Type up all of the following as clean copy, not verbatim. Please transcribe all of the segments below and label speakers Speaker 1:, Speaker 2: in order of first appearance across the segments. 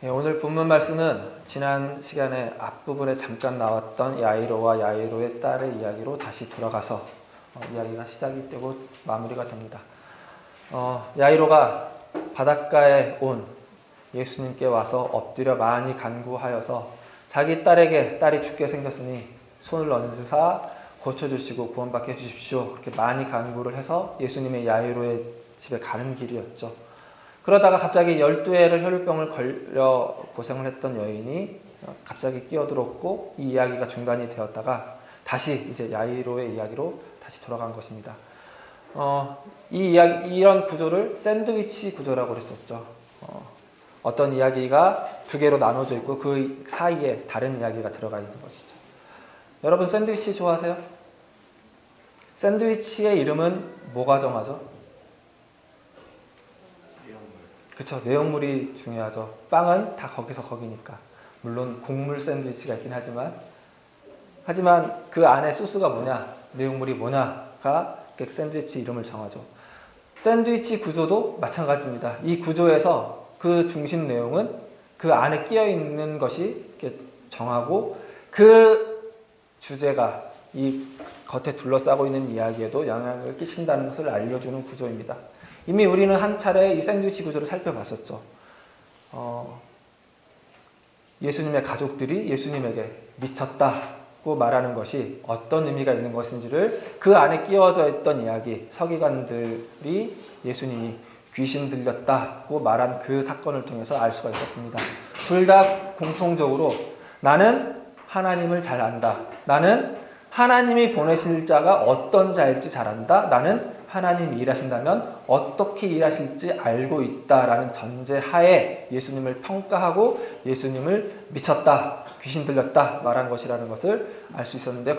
Speaker 1: 오늘 본문 말씀은 지난 시간에 앞부분에 잠깐 나왔던 야이로와 야이로의 딸의 이야기로 다시 돌아가서 이야기가 시작이 되고 마무리가 됩니다. 야이로가 바닷가에 온 예수님께 와서 엎드려 많이 간구하여서 자기 딸에게 딸이 죽게 생겼으니 손을 얹으사 고쳐주시고 구원받게 해주십시오. 그렇게 많이 간구를 해서 예수님의 야이로의 집에 가는 길이었죠. 그러다가 갑자기 12해를 혈루병을 걸려 고생을 했던 여인이 갑자기 끼어들었고 이 이야기가 중단이 되었다가 다시 이제 야이로의 이야기로 다시 돌아간 것입니다. 이런 구조를 샌드위치 구조라고 그랬었죠. 어떤 이야기가 두 개로 나눠져 있고 그 사이에 다른 이야기가 들어가 있는 것이죠. 여러분 샌드위치 좋아하세요? 샌드위치의 이름은 뭐가 정하죠? 그쵸, 내용물이 중요하죠. 빵은 다 거기서 거기니까. 물론 곡물 샌드위치가 있긴 하지만 그 안에 소스가 뭐냐, 내용물이 뭐냐가 샌드위치 이름을 정하죠. 샌드위치 구조도 마찬가지입니다. 이 구조에서 그 중심 내용은 그 안에 끼어 있는 것이 이렇게 정하고 그 주제가 이 겉에 둘러싸고 있는 이야기에도 영향을 끼친다는 것을 알려주는 구조입니다. 이미 우리는 한 차례 이 샌드위치 구조를 살펴봤었죠. 예수님의 가족들이 예수님에게 미쳤다고 말하는 것이 어떤 의미가 있는 것인지를 그 안에 끼워져 있던 이야기, 서기관들이 예수님이 귀신 들렸다고 말한 그 사건을 통해서 알 수가 있었습니다. 둘 다 공통적으로 나는 하나님을 잘 안다. 나는 하나님이 보내실 자가 어떤 자일지 잘 안다. 나는 하나님이 일하신다면 어떻게 일하실지 알고 있다라는 전제하에 예수님을 평가하고 예수님을 미쳤다, 귀신 들렸다 말한 것이라는 것을 알 수 있었는데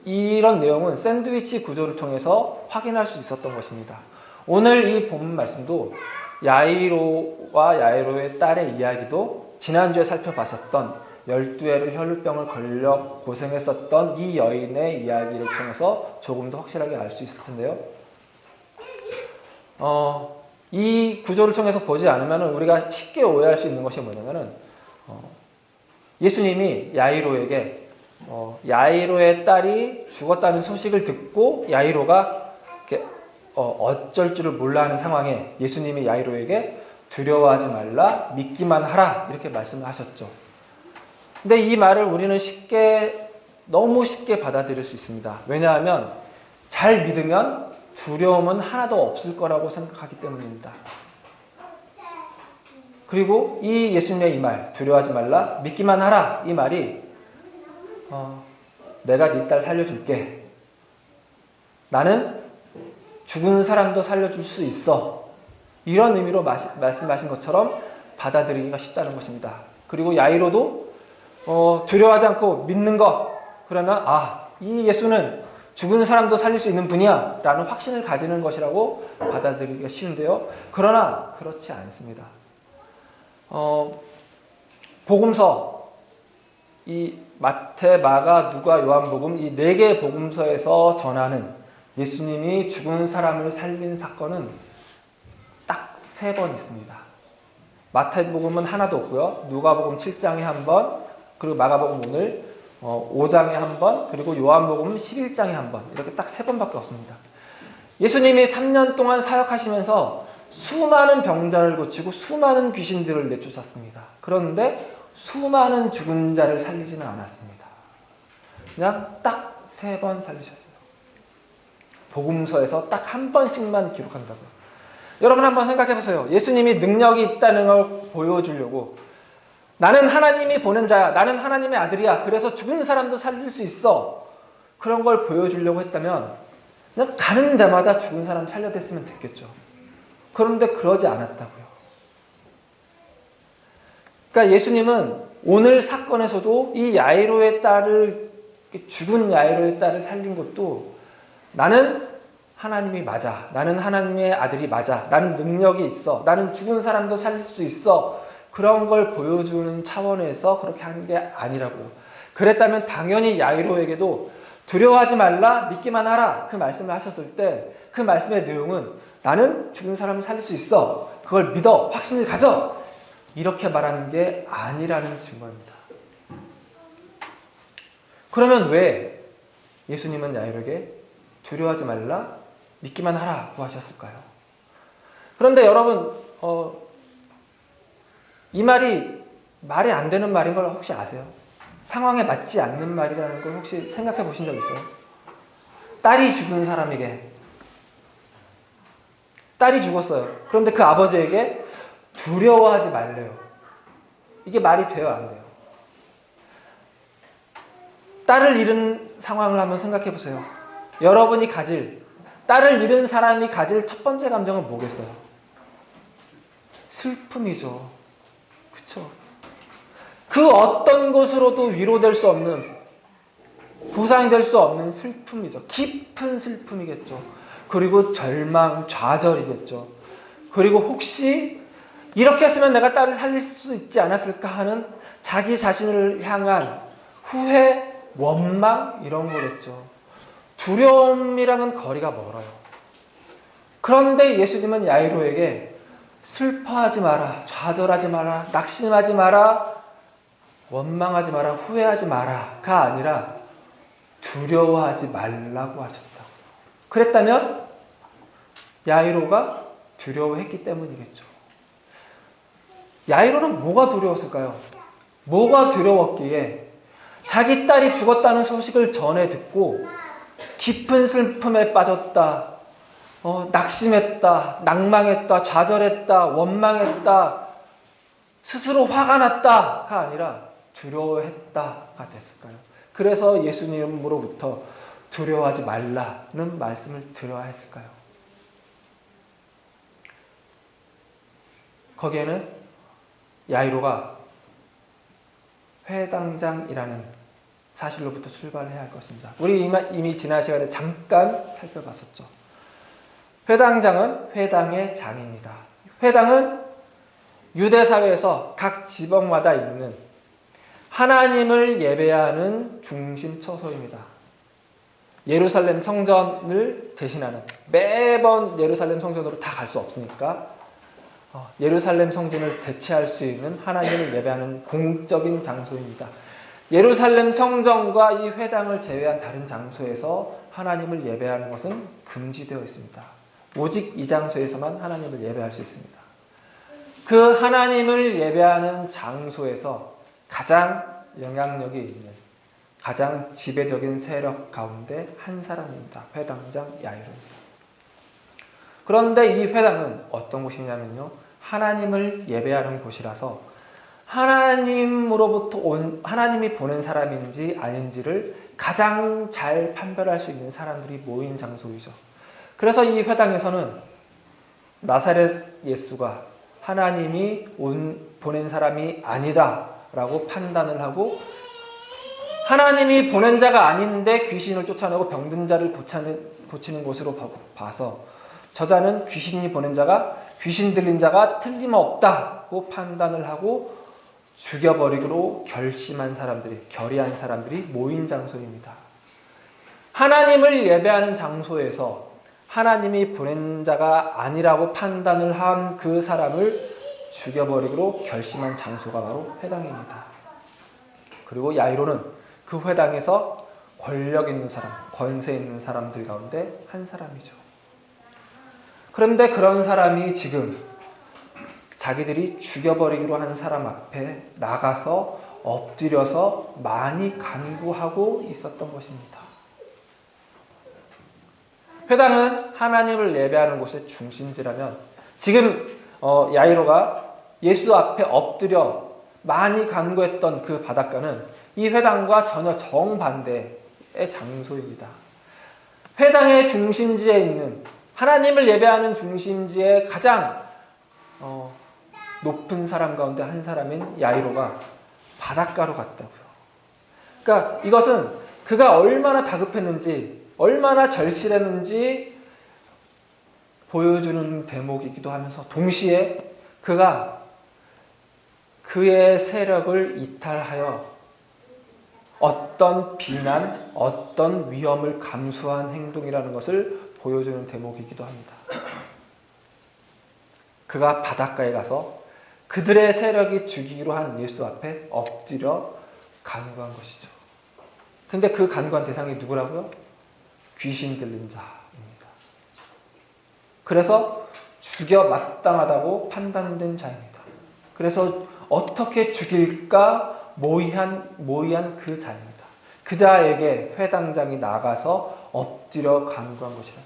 Speaker 1: 이런 내용은 샌드위치 구조를 통해서 확인할 수 있었던 것입니다. 오늘 이 본문 말씀도 야이로와 야이로의 딸의 이야기도 지난주에 살펴봤었던 12해를 혈루병을 걸려 고생했었던 이 여인의 이야기를 통해서 조금 더 확실하게 알 수 있을 텐데요. 이 구조를 통해서 보지 않으면 우리가 쉽게 오해할 수 있는 것이 뭐냐면은 예수님이 야이로에게 야이로의 딸이 죽었다는 소식을 듣고 야이로가 어쩔 줄을 몰라 하는 상황에 예수님이 야이로에게 두려워하지 말라, 믿기만 하라 이렇게 말씀을 하셨죠. 근데 이 말을 우리는 너무 쉽게 받아들일 수 있습니다. 왜냐하면 잘 믿으면 두려움은 하나도 없을 거라고 생각하기 때문입니다. 그리고 이 예수님의 이 말, 두려워하지 말라, 믿기만 하라 이 말이 내가 네 딸 살려줄게. 나는 죽은 사람도 살려줄 수 있어. 이런 의미로 말씀하신 것처럼 받아들이기가 쉽다는 것입니다. 그리고 야이로도 두려워하지 않고 믿는 것, 그러면 이 예수는 죽은 사람도 살릴 수 있는 분이야 라는 확신을 가지는 것이라고 받아들이기가 쉬운데요. 그러나 그렇지 않습니다. 복음서, 이 마태, 마가, 누가, 요한복음 이 4개의 복음서에서 전하는 예수님이 죽은 사람을 살린 사건은 딱 3번 있습니다. 마태복음은 하나도 없고요. 누가복음 7장에 한 번, 그리고 마가복음 오늘 5장에 한 번, 그리고 요한복음 11장에 한 번, 이렇게 딱 3번밖에 없습니다. 예수님이 3년 동안 사역하시면서 수많은 병자를 고치고 수많은 귀신들을 내쫓았습니다. 그런데 수많은 죽은 자를 살리지는 않았습니다. 그냥 딱 3번 살리셨어요. 복음서에서 딱 한 번씩만 기록한다고요. 여러분 한번 생각해 보세요. 예수님이 능력이 있다는 걸 보여주려고 나는 하나님이 보낸 자야. 나는 하나님의 아들이야. 그래서 죽은 사람도 살릴 수 있어. 그런 걸 보여주려고 했다면 그냥 가는 데마다 죽은 사람 살려댔으면 됐겠죠. 그런데 그러지 않았다고요. 그러니까 예수님은 오늘 사건에서도 이 야이로의 딸을, 죽은 야이로의 딸을 살린 것도 나는 하나님이 맞아. 나는 하나님의 아들이 맞아. 나는 능력이 있어. 나는 죽은 사람도 살릴 수 있어. 그런 걸 보여주는 차원에서 그렇게 하는 게 아니라고요. 그랬다면 당연히 야이로에게도 두려워하지 말라, 믿기만 하라 그 말씀을 하셨을 때 그 말씀의 내용은 나는 죽은 사람을 살릴 수 있어. 그걸 믿어. 확신을 가져. 이렇게 말하는 게 아니라는 증거입니다. 그러면 왜 예수님은 야이로에게 두려워하지 말라, 믿기만 하라고 하셨을까요? 그런데 여러분, 이 말이 안 되는 말인 걸 혹시 아세요? 상황에 맞지 않는 말이라는 걸 혹시 생각해 보신 적 있어요? 딸이 죽은 사람에게, 딸이 죽었어요. 그런데 그 아버지에게 두려워하지 말래요. 이게 말이 돼요, 안 돼요? 딸을 잃은 상황을 한번 생각해 보세요. 여러분이 딸을 잃은 사람이 가질 첫 번째 감정은 뭐겠어요? 슬픔이죠. 그쵸? 그 어떤 것으로도 위로될 수 없는, 보상될 수 없는 슬픔이죠. 깊은 슬픔이겠죠. 그리고 절망, 좌절이겠죠. 그리고 혹시 이렇게 했으면 내가 딸을 살릴 수 있지 않았을까 하는 자기 자신을 향한 후회, 원망, 이런 거겠죠. 두려움이랑은 거리가 멀어요. 그런데 예수님은 야이로에게 슬퍼하지 마라, 좌절하지 마라, 낙심하지 마라, 원망하지 마라, 후회하지 마라가 아니라 두려워하지 말라고 하셨다. 그랬다면 야이로가 두려워했기 때문이겠죠. 야이로는 뭐가 두려웠을까요? 뭐가 두려웠기에 자기 딸이 죽었다는 소식을 전해 듣고 깊은 슬픔에 빠졌다, 낙심했다, 낭망했다, 좌절했다, 원망했다, 스스로 화가 났다가 아니라 두려워했다가 됐을까요? 그래서 예수님으로부터 두려워하지 말라는 말씀을 들어야 했을까요? 거기에는 야이로가 회당장이라는 사실로부터 출발해야 할 것입니다. 우리 이미 지난 시간에 잠깐 살펴봤었죠. 회당장은 회당의 장입니다. 회당은 유대 사회에서 각 지방마다 있는 하나님을 예배하는 중심 처소입니다. 예루살렘 성전을 대신하는, 매번 예루살렘 성전으로 다 갈 수 없으니까 예루살렘 성전을 대체할 수 있는 하나님을 예배하는 공적인 장소입니다. 예루살렘 성전과 이 회당을 제외한 다른 장소에서 하나님을 예배하는 것은 금지되어 있습니다. 오직 이 장소에서만 하나님을 예배할 수 있습니다. 그 하나님을 예배하는 장소에서 가장 영향력이 있는, 가장 지배적인 세력 가운데 한 사람입니다. 회당장 야이로입니다. 그런데 이 회당은 어떤 곳이냐면요, 하나님을 예배하는 곳이라서 하나님으로부터 하나님이 보낸 사람인지 아닌지를 가장 잘 판별할 수 있는 사람들이 모인 장소이죠. 그래서 이 회당에서는 나사렛 예수가 하나님이 보낸 사람이 아니다 라고 판단을 하고, 하나님이 보낸 자가 아닌데 귀신을 쫓아내고 병든 자를 고치는 곳으로 봐서 저자는 귀신이 보낸 자가, 귀신 들린 자가 틀림없다고 판단을 하고 죽여버리기로 결심한 사람들이, 결의한 사람들이 모인 장소입니다. 하나님을 예배하는 장소에서 하나님이 보낸 자가 아니라고 판단을 한 그 사람을 죽여버리기로 결심한 장소가 바로 회당입니다. 그리고 야이로는 그 회당에서 권력 있는 사람, 권세 있는 사람들 가운데 한 사람이죠. 그런데 그런 사람이 지금 자기들이 죽여버리기로 한 사람 앞에 나가서 엎드려서 많이 간구하고 있었던 것입니다. 회당은 하나님을 예배하는 곳의 중심지라면 지금 야이로가 예수 앞에 엎드려 많이 간구했던 그 바닷가는 이 회당과 전혀 정반대의 장소입니다. 회당의 중심지에 있는, 하나님을 예배하는 중심지에 가장 높은 사람 가운데 한 사람인 야이로가 바닷가로 갔다고요. 그러니까 이것은 그가 얼마나 다급했는지, 얼마나 절실했는지 보여주는 대목이기도 하면서 동시에 그가 그의 세력을 이탈하여 어떤 비난, 어떤 위험을 감수한 행동이라는 것을 보여주는 대목이기도 합니다. 그가 바닷가에 가서 그들의 세력이 죽이기로 한 예수 앞에 엎드려 간구한 것이죠. 근데 그 간구한 대상이 누구라고요? 귀신 들린 자입니다. 그래서 죽여 마땅하다고 판단된 자입니다. 그래서 어떻게 죽일까 모의한 그 자입니다. 그 자에게 회당장이 나가서 엎드려 간구한 것이라고요.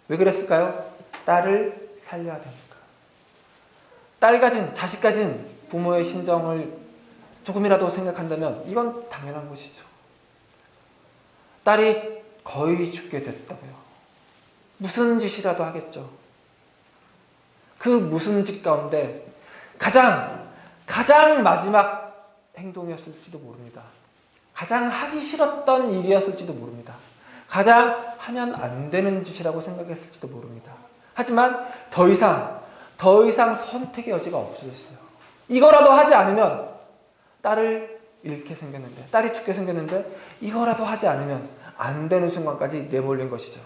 Speaker 1: 왜 그랬을까요? 딸을 살려야 되니까. 딸 가진, 자식 가진 부모의 심정을 조금이라도 생각한다면 이건 당연한 것이죠. 딸이 거의 죽게 됐다고요. 무슨 짓이라도 하겠죠. 그 무슨 짓 가운데 가장 마지막 행동이었을지도 모릅니다. 가장 하기 싫었던 일이었을지도 모릅니다. 가장 하면 안 되는 짓이라고 생각했을지도 모릅니다. 하지만 더 이상 선택의 여지가 없어졌어요. 이거라도 하지 않으면 딸을 잃게 생겼는데, 딸이 죽게 생겼는데 이거라도 하지 않으면 안 되는 순간까지 내몰린 것이죠.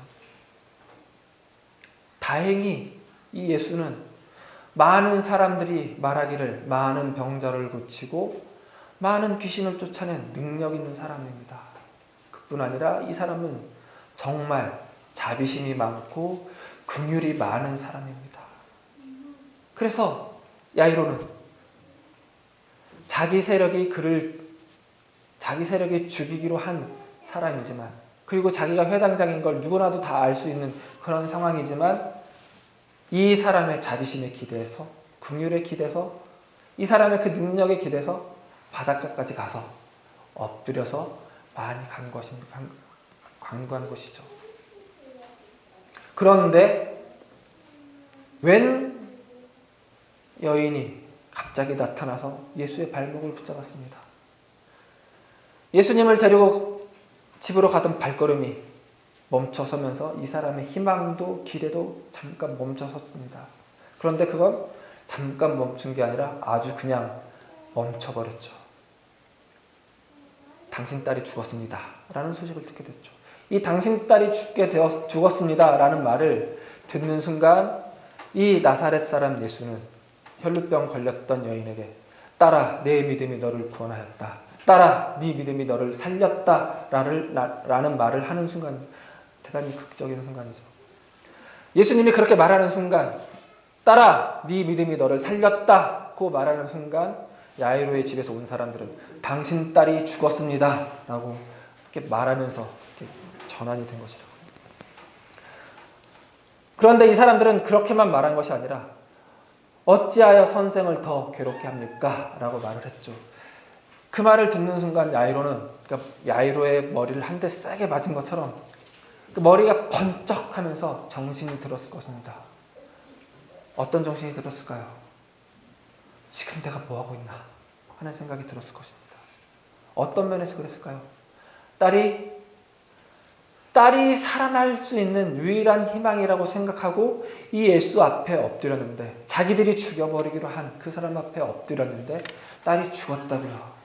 Speaker 1: 다행히 이 예수는 많은 사람들이 말하기를 많은 병자를 고치고 많은 귀신을 쫓아낸 능력 있는 사람입니다. 그뿐 아니라 이 사람은 정말 자비심이 많고 긍휼이 많은 사람입니다. 그래서 야이로는 자기 세력이 죽이기로 한 사람이지만, 그리고 자기가 회당장인 걸 누구나도 다 알 수 있는 그런 상황이지만, 이 사람의 자비심에 기대서, 긍휼에 기대서, 이 사람의 그 능력에 기대서 바닷가까지 가서 엎드려서 많이 간구한 것이죠. 그런데 웬 여인이 갑자기 나타나서 예수의 발목을 붙잡았습니다. 예수님을 데리고 집으로 가던 발걸음이 멈춰서면서 이 사람의 희망도 기대도 잠깐 멈춰섰습니다. 그런데 그건 잠깐 멈춘 게 아니라 아주 그냥 멈춰버렸죠. 당신 딸이 죽었습니다 라는 소식을 듣게 됐죠. 이 당신 딸이 죽었습니다 라는 말을 듣는 순간 이 나사렛 사람 예수는 혈루병 걸렸던 여인에게 딸아, 내 믿음이 너를 구원하였다, 딸아, 네 믿음이 너를 살렸다 라는 말을 하는 순간, 대단히 극적인 순간이죠. 예수님이 그렇게 말하는 순간, 딸아, 네 믿음이 너를 살렸다고 말하는 순간, 야이로의 집에서 온 사람들은 당신 딸이 죽었습니다 라고 이렇게 말하면서 이렇게 전환이 된 것이라고요. 그런데 이 사람들은 그렇게만 말한 것이 아니라 어찌하여 선생을 더 괴롭게 합니까? 라고 말을 했죠. 그 말을 듣는 순간 야이로의 머리를 한 대 세게 맞은 것처럼 그 머리가 번쩍하면서 정신이 들었을 것입니다. 어떤 정신이 들었을까요? 지금 내가 뭐하고 있나 하는 생각이 들었을 것입니다. 어떤 면에서 그랬을까요? 딸이 살아날 수 있는 유일한 희망이라고 생각하고 이 예수 앞에 엎드렸는데, 자기들이 죽여버리기로 한 그 사람 앞에 엎드렸는데 딸이 죽었다고요.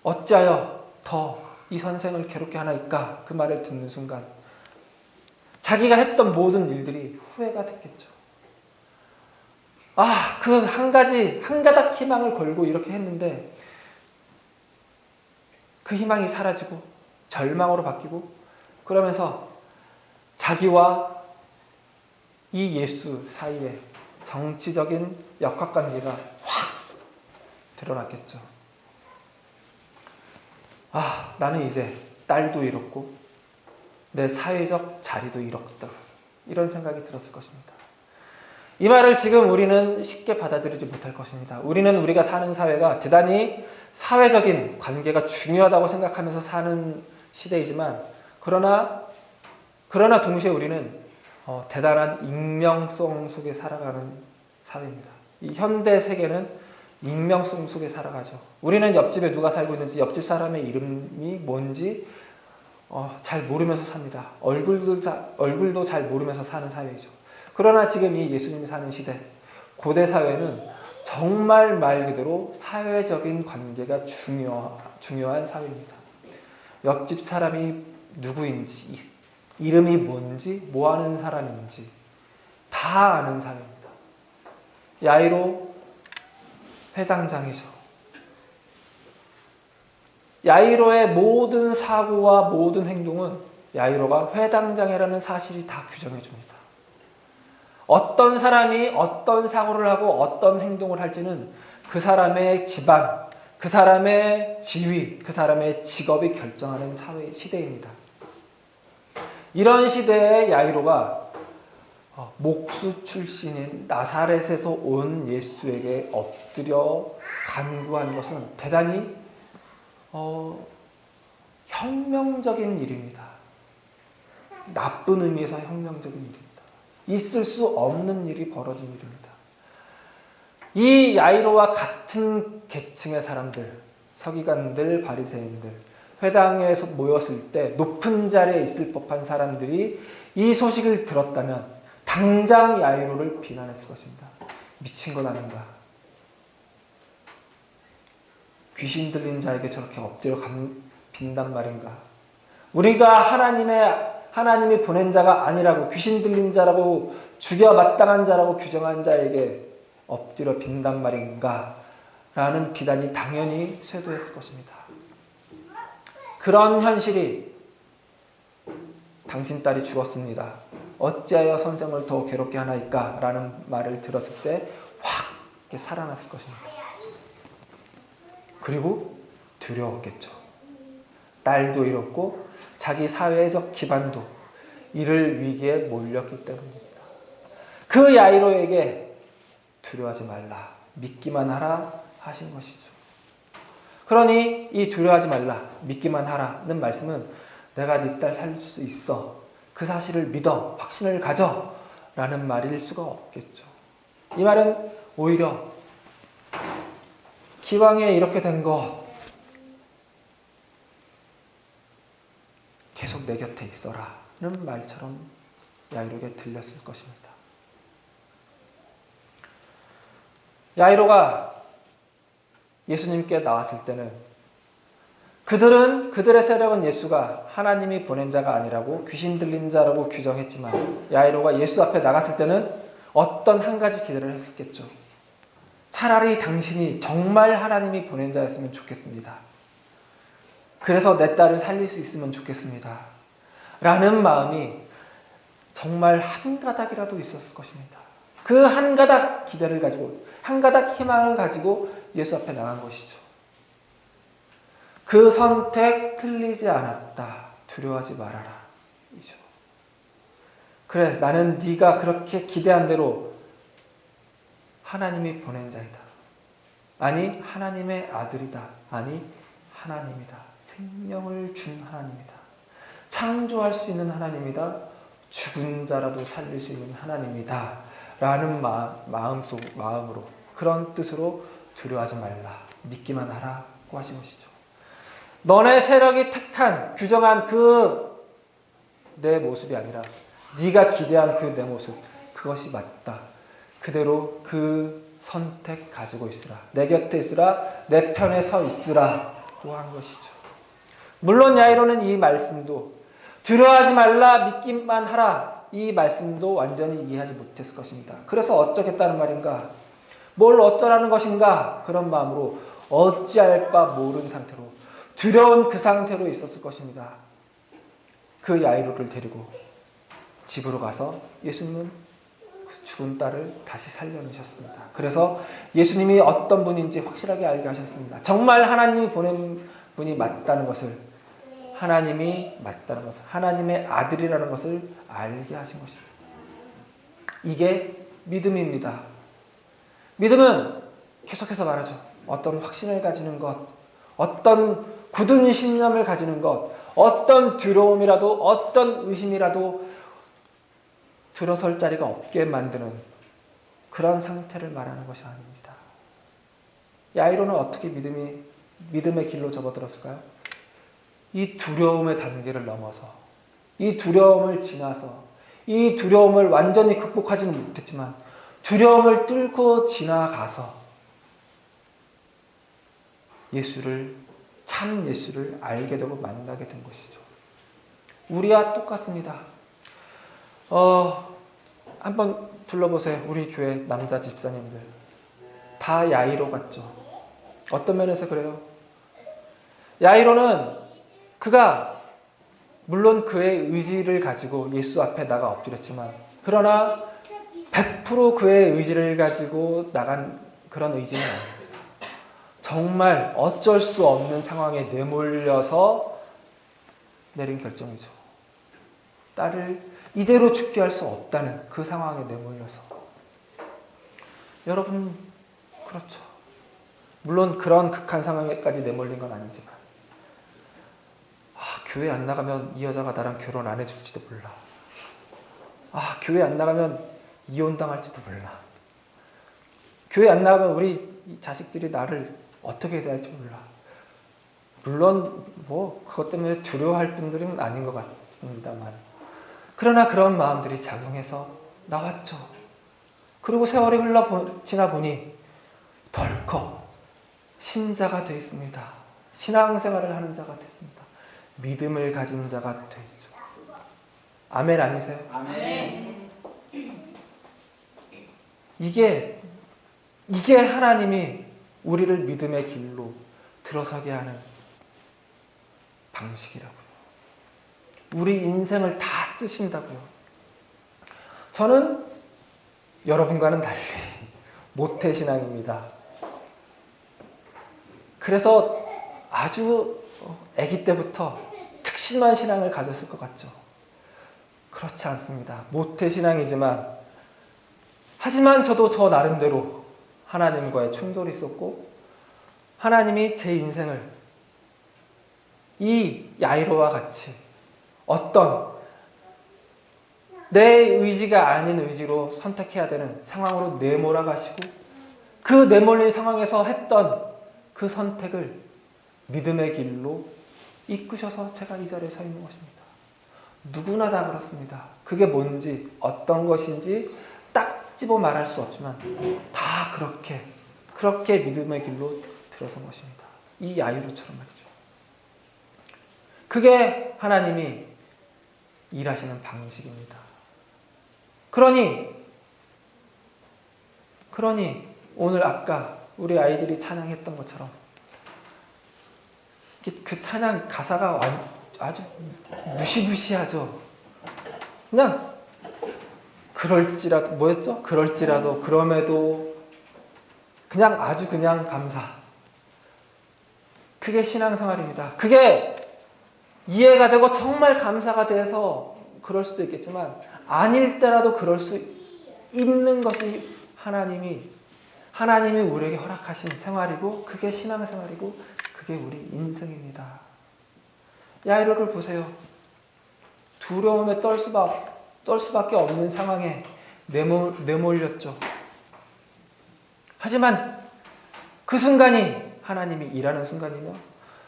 Speaker 1: 어찌하여 더 이 선생을 괴롭게 하나이까? 그 말을 듣는 순간 자기가 했던 모든 일들이 후회가 됐겠죠. 그 한 가닥 희망을 걸고 이렇게 했는데 그 희망이 사라지고 절망으로 바뀌고, 그러면서 자기와 이 예수 사이에 정치적인 역학관계가 확 드러났겠죠. 나는 이제 딸도 잃었고 내 사회적 자리도 잃었다, 이런 생각이 들었을 것입니다. 이 말을 지금 우리는 쉽게 받아들이지 못할 것입니다. 우리가 사는 사회가 대단히 사회적인 관계가 중요하다고 생각하면서 사는 시대이지만, 그러나 동시에 우리는 대단한 익명성 속에 살아가는 사회입니다. 이 현대 세계는 익명성 속에 살아가죠. 우리는 옆집에 누가 살고 있는지, 옆집 사람의 이름이 뭔지 잘 모르면서 삽니다. 얼굴도 잘 모르면서 사는 사회이죠. 그러나 지금 이 예수님이 사는 시대, 고대 사회는 정말 말 그대로 사회적인 관계가 중요한 사회입니다. 옆집 사람이 누구인지, 이름이 뭔지, 뭐하는 사람인지 다 아는 사회입니다. 야이로 회당장이죠. 야이로의 모든 사고와 모든 행동은 야이로가 회당장이라는 사실이 다 규정해 줍니다. 어떤 사람이 어떤 사고를 하고 어떤 행동을 할지는 그 사람의 집안, 그 사람의 지위, 그 사람의 직업이 결정하는 사회 시대입니다. 이런 시대에 야이로가 목수 출신인 나사렛에서 온 예수에게 엎드려 간구한 것은 대단히 혁명적인 일입니다. 나쁜 의미에서 혁명적인 일입니다. 있을 수 없는 일이 벌어진 일입니다. 이 야이로와 같은 계층의 사람들, 서기관들, 바리새인들, 회당에서 모였을 때 높은 자리에 있을 법한 사람들이 이 소식을 들었다면 당장 야이로를 비난했을 것입니다. 미친 것 아닌가? 귀신 들린 자에게 저렇게 엎드려 빈단 말인가? 우리가 하나님이 보낸 자가 아니라고, 귀신 들린 자라고, 죽여 마땅한 자라고 규정한 자에게 엎드려 빈단 말인가? 라는 비난이 당연히 쇄도했을 것입니다. 그런 현실이 당신 딸이 죽었습니다. 어찌하여 선생을 더 괴롭게 하나이까? 라는 말을 들었을 때 확 살아났을 것입니다. 그리고 두려웠겠죠. 딸도 잃었고 자기 사회적 기반도 이를 위기에 몰렸기 때문입니다. 그 야이로에게 두려워하지 말라, 믿기만 하라 하신 것이죠. 그러니 이 두려워하지 말라, 믿기만 하라는 말씀은 내가 네 딸 살릴 수 있어, 그 사실을 믿어, 확신을 가져 라는 말일 수가 없겠죠. 이 말은 오히려 기왕에 이렇게 된 것 계속 내 곁에 있어라는 말처럼 야이로에게 들렸을 것입니다. 야이로가 예수님께 나왔을 때는 그들의 세력은 예수가 하나님이 보낸 자가 아니라고, 귀신 들린 자라고 규정했지만 야이로가 예수 앞에 나갔을 때는 어떤 한 가지 기대를 했었겠죠. 차라리 당신이 정말 하나님이 보낸 자였으면 좋겠습니다. 그래서 내 딸을 살릴 수 있으면 좋겠습니다. 라는 마음이 정말 한 가닥이라도 있었을 것입니다. 그 한 가닥 기대를 가지고, 한 가닥 희망을 가지고 예수 앞에 나간 것이죠. 그 선택 틀리지 않았다. 두려워하지 말아라. 이죠. 그래, 나는 네가 그렇게 기대한 대로 하나님이 보낸 자이다. 아니, 하나님의 아들이다. 아니, 하나님이다. 생명을 준 하나님이다. 창조할 수 있는 하나님이다. 죽은 자라도 살릴 수 있는 하나님이다. 라는 마음으로, 그런 뜻으로 두려워하지 말라, 믿기만 하라고 하신 것이죠. 너네 세력이 택한, 규정한 그 내 모습이 아니라 네가 기대한 그 내 모습, 그것이 맞다. 그대로 그 선택 가지고 있으라. 내 곁에 있으라. 내 편에 서 있으라고 한 것이죠. 물론 야이로는 이 말씀도, 두려워하지 말라, 믿기만 하라, 이 말씀도 완전히 이해하지 못했을 것입니다. 그래서 어쩌겠다는 말인가? 뭘 어쩌라는 것인가? 그런 마음으로 어찌할 바 모르는 상태로, 두려운 그 상태로 있었을 것입니다. 그 야이로를 데리고 집으로 가서 예수님은 그 죽은 딸을 다시 살려내셨습니다. 그래서 예수님이 어떤 분인지 확실하게 알게 하셨습니다. 정말 하나님이 보낸 분이 맞다는 것을, 하나님이 맞다는 것을, 하나님의 아들이라는 것을 알게 하신 것입니다. 이게 믿음입니다. 믿음은 계속해서 말하죠. 어떤 확신을 가지는 것, 어떤 굳은 신념을 가지는 것, 어떤 두려움이라도, 어떤 의심이라도 들어설 자리가 없게 만드는 그런 상태를 말하는 것이 아닙니다. 야이로는 어떻게 믿음의 길로 접어들었을까요? 이 두려움의 단계를 넘어서, 이 두려움을 지나서, 이 두려움을 완전히 극복하지는 못했지만 두려움을 뚫고 지나가서 참 예수를 알게 되고 만나게 된 것이죠. 우리와 똑같습니다. 한번 둘러보세요. 우리 교회 남자 집사님들. 다 야이로 같죠. 어떤 면에서 그래요? 야이로는 그가 물론 그의 의지를 가지고 예수 앞에 나가 엎드렸지만, 그러나 100% 그의 의지를 가지고 나간 그런 의지는 아닙니다. 정말 어쩔 수 없는 상황에 내몰려서 내린 결정이죠. 딸을 이대로 죽게 할 수 없다는 그 상황에 내몰려서. 여러분, 그렇죠. 물론 그런 극한 상황에까지 내몰린 건 아니지만, 교회 안 나가면 이 여자가 나랑 결혼 안 해줄지도 몰라. 교회 안 나가면 이혼당할지도 몰라. 교회 안 나가면 우리 자식들이 나를 어떻게 대할지 몰라. 물론 그것 때문에 두려워할 분들은 아닌 것 같습니다만, 그러나 그런 마음들이 작용해서 나왔죠. 그리고 세월이 지나 보니 덜컥 신자가 되어 있습니다. 신앙생활을 하는 자가 됐습니다. 믿음을 가진 자가 되죠. 아멘 아니세요?
Speaker 2: 아멘.
Speaker 1: 이게 하나님이 우리를 믿음의 길로 들어서게 하는 방식이라고요. 우리 인생을 다 쓰신다고요. 저는 여러분과는 달리 모태신앙입니다. 그래서 아주 아기 때부터 특심한 신앙을 가졌을 것 같죠. 그렇지 않습니다. 모태신앙이지만, 하지만 저도 저 나름대로 하나님과의 충돌이 있었고, 하나님이 제 인생을 이 야이로와 같이 어떤 내 의지가 아닌 의지로 선택해야 되는 상황으로 내몰아가시고, 그 내몰린 상황에서 했던 그 선택을 믿음의 길로 이끄셔서 제가 이 자리에 서 있는 것입니다. 누구나 다 그렇습니다. 그게 뭔지 어떤 것인지 딱 집어 말할 수 없지만 다 그렇게 믿음의 길로 들어선 것입니다. 이 야이로처럼 말이죠. 그게 하나님이 일하시는 방식입니다. 그러니 오늘 아까 우리 아이들이 찬양했던 것처럼 그 찬양 가사가 아주 무시무시하죠. 그냥 그럴지라도, 뭐였죠? 그럴지라도, 그럼에도, 그냥 아주 그냥 감사. 그게 신앙생활입니다. 그게 이해가 되고 정말 감사가 돼서 그럴 수도 있겠지만, 아닐 때라도 그럴 수 있는 것이 하나님이 우리에게 허락하신 생활이고, 그게 신앙생활이고, 그게 우리 인생입니다. 야이로를 보세요. 두려움에 떨 수밖에 없는 상황에 내몰렸죠. 하지만 그 순간이 하나님이 일하는 순간이며,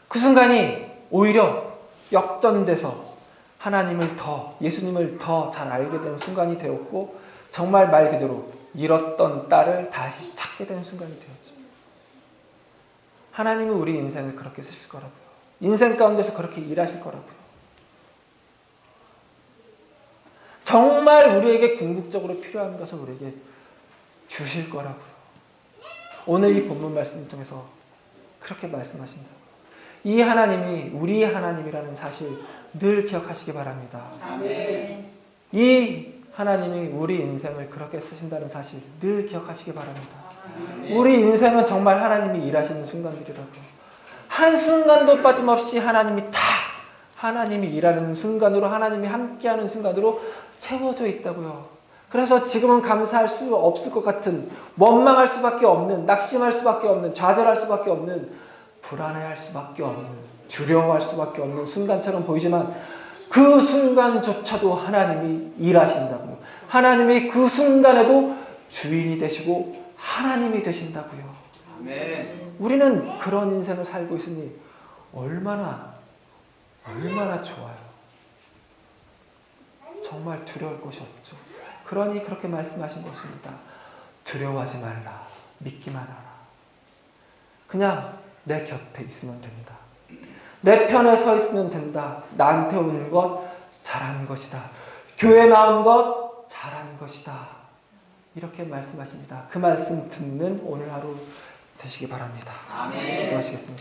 Speaker 1: 그 순간이 오히려 역전돼서 예수님을 더 잘 알게 된 순간이 되었고, 정말 말 그대로 잃었던 딸을 다시 찾게 된 순간이 되었죠. 하나님은 우리 인생을 그렇게 쓰실 거라고요. 인생 가운데서 그렇게 일하실 거라고요. 정말 우리에게 궁극적으로 필요한 것을 우리에게 주실 거라고요. 오늘 이 본문 말씀을 통해서 그렇게 말씀하신다고요. 이 하나님이 우리 하나님이라는 사실 늘 기억하시기 바랍니다.
Speaker 2: 아멘.
Speaker 1: 이 하나님이 우리 인생을 그렇게 쓰신다는 사실 늘 기억하시기 바랍니다.
Speaker 2: 아멘.
Speaker 1: 우리 인생은 정말 하나님이 일하시는 순간들이라고요. 한순간도 빠짐없이 하나님이 일하는 순간으로, 하나님이 함께하는 순간으로 채워져 있다고요. 그래서 지금은 감사할 수 없을 것 같은, 원망할 수밖에 없는, 낙심할 수밖에 없는, 좌절할 수밖에 없는, 불안해할 수밖에 없는, 두려워할 수밖에 없는 순간처럼 보이지만, 그 순간조차도 하나님이 일하신다고요. 하나님이 그 순간에도 주인이 되시고 하나님이 되신다고요.
Speaker 2: 아멘.
Speaker 1: 우리는 그런 인생을 살고 있으니 얼마나 좋아요. 정말 두려울 것이 없죠. 그러니 그렇게 말씀하신 것입니다. 두려워하지 말라. 믿기만 하라. 그냥 내 곁에 있으면 된다. 내 편에 서 있으면 된다. 나한테 오는 것 잘한 것이다. 교회 나온 것 잘한 것이다. 이렇게 말씀하십니다. 그 말씀 듣는 오늘 하루 되시기 바랍니다.
Speaker 2: 아멘.
Speaker 1: 기도하시겠습니다.